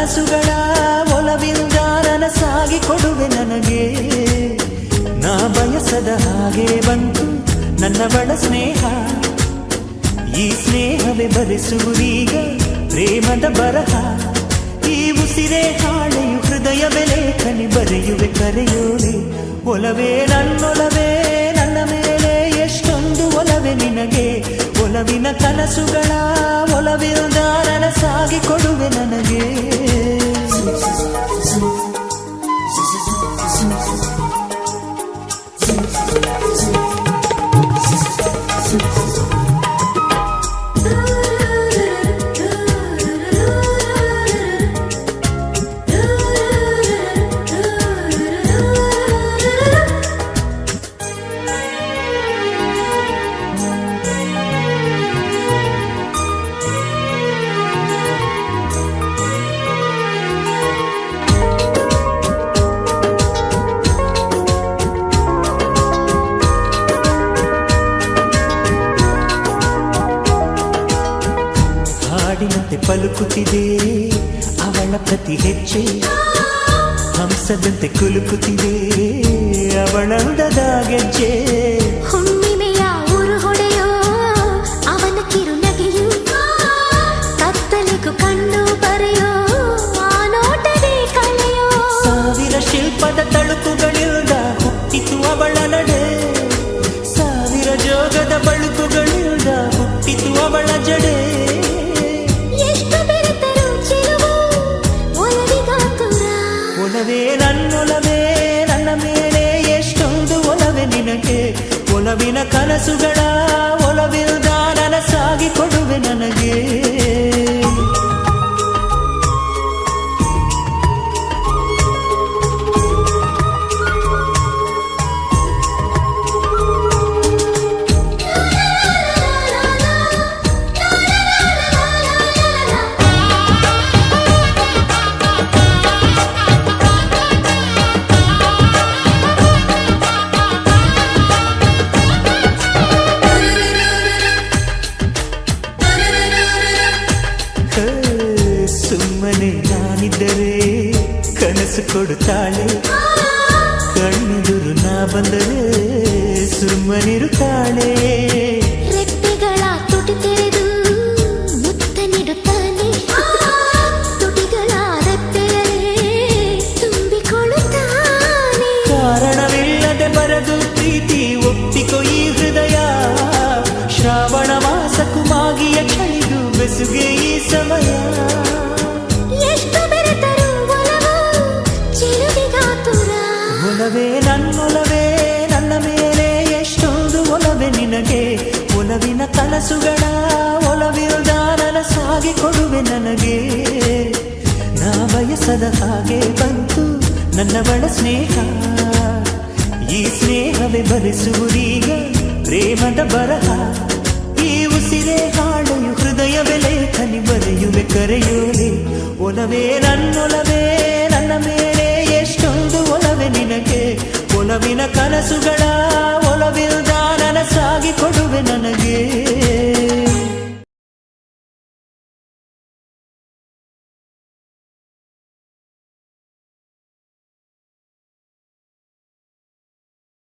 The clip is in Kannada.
ಕನಸುಗಳ ಒಲವಿಂದ ನನಸಾಗಿ ಕೊಡುವೆ ನನಗೆ. ನಾ ಬಯಸದ ಹಾಗೆ ಬಂತು ನನ್ನವಳ ಸ್ನೇಹ. ಈ ಸ್ನೇಹವೇ ಬರೆಸುವುದೀಗ ಪ್ರೇಮದ ಬರಹ. ಈ ಉಸಿರೇ ಹಾಳೆಯು ಹೃದಯವೇ ಲೇಖನಿ ಬರೆಯುವೆ ಕರೆಯೋಲೆ. ಒಲವೇ ನನ್ನೊಲವೇ ನನ್ನ ಮೇಲೆ ಎಷ್ಟೊಂದು ಒಲವೇ ನಿನಗೆ. ಒಲವಿನ ಕನಸುಗಳ ಒಲವಿರುವುದ ನನಸಾಗಿ ಕೊಡುವೆ ನನಗೆ. ಹಾಡಿನಂತೆ ಪಲುಕುತ್ತಿದೆ ಅವಳ ಪ್ರತಿ ಹೆಜ್ಜೆ. ಹಂಸದಂತೆ ಕುಲುಕುತ್ತಿದೆ ಅವಳಂದದ ಗೆಜ್ಜೆ. ಹುಣ್ಣಿಮೆಯ ಊರು ಹೊಡೆಯೋ ಅವನ ಕಿರುನಗೆಯು. ಕತ್ತಲೆಗೂ ಕಣ್ಣು ಬರೆಯೋ ಆ ನೋಟವೇ ಕಳೆಯೋ. ಸಾವಿರ ಶಿಲ್ಪದ ತಳುಕುಗಳಿಂದ ಹುಟ್ಟಿತು ಅವಳ ನಡೆ. ಸಾವಿರ ಜೋಗದ ಬಳುಕುಗಳಿಂದ ಹುಟ್ಟಿತು ಅವಳ ಜಡೆ. ಒಲವೇ ನನ್ನೊಲವೇ ನನ್ನ ಮೇಲೆ ಎಷ್ಟೊಂದು ಒಲವೇ ನಿನಗೆ. ಒಲವಿನ ಕನಸುಗಳ ಒಲವಿರುವುದ ನನಸಾಗಿ ಕೊಡುವೆ ನನಗೆ. ಸುಮ್ಮನೆ ನಾನಿದ್ದರೆ ಕನಸು ಕೊಡುತ್ತಾಳೆ. ಕಣ್ಣೆದುರು ನಾ ಬಂದರೆ ಸುಮ್ಮನಿರುತ್ತಾಳೆ. ರೆಪ್ಪೆಗಳ ತುಟಿ ತೆರೆದು ಮುತ್ತ ನೀಡುತ್ತಾನೆ. ತುಟಿಗಳ ರೆಪ್ಪೆಯಲ್ಲೇ ತುಂಬಿಕೊಳ್ಳುತ್ತಾನೆ. ಕಾರಣವಿಲ್ಲದೆ ಬರದು ಪ್ರೀತಿ ಒಪ್ಪಿಕೊ ಈ ಹೃದಯ. ಶ್ರಾವಣ ಮಾಸಕ್ಕೂ ಮಾಗಿಯ ಚಳಿಗೂ ಬೆಸುಗೆ ಈ ಸಮಯ. ಎಷ್ಟು ಬೆರೆತರೂ ಒಲವು ಚಿಲುವಿಗಾತುರ. ಒಲವೇ ನನ್ನೊಲವೇ ನನ್ನ ಮೇಲೆ ಎಷ್ಟೊಂದು ಒಲವೇ ನಿನಗೆ. ಒಲವಿನ ಕನಸುಗಳ ಒಲವಿರುವುದ ನನಸಾಗಿ ಕೊಡುವೆ ನನಗೆ. ನಾ ಬಯಸದ ಹಾಗೆ ಬಂತು ನನ್ನವಳ ಸ್ನೇಹ. ಈ ಸ್ನೇಹವೇ ಬರೆಸುವುದೀಗ ಪ್ರೇಮದ ಬರಹ. ಈ ಉಸಿರೇ ಹಾಳೆಯು ಹೃದಯವೇ ಲೇಖನಿ ಬರೆಯುವೆ ಕರೆಯೋಲೆ. ಒಲವೇ ನನ್ನೊಲವೇ ನನ್ನ ಮೇಲೆ ಎಷ್ಟೊಂದು ಒಲವೇ ನಿನಗೆ. ಒಲವಿನ ಕನಸುಗಳ ಒಲವಿರುವುದ ನನಸಾಗಿ ಕೊಡುವೆ ನನಗೆ.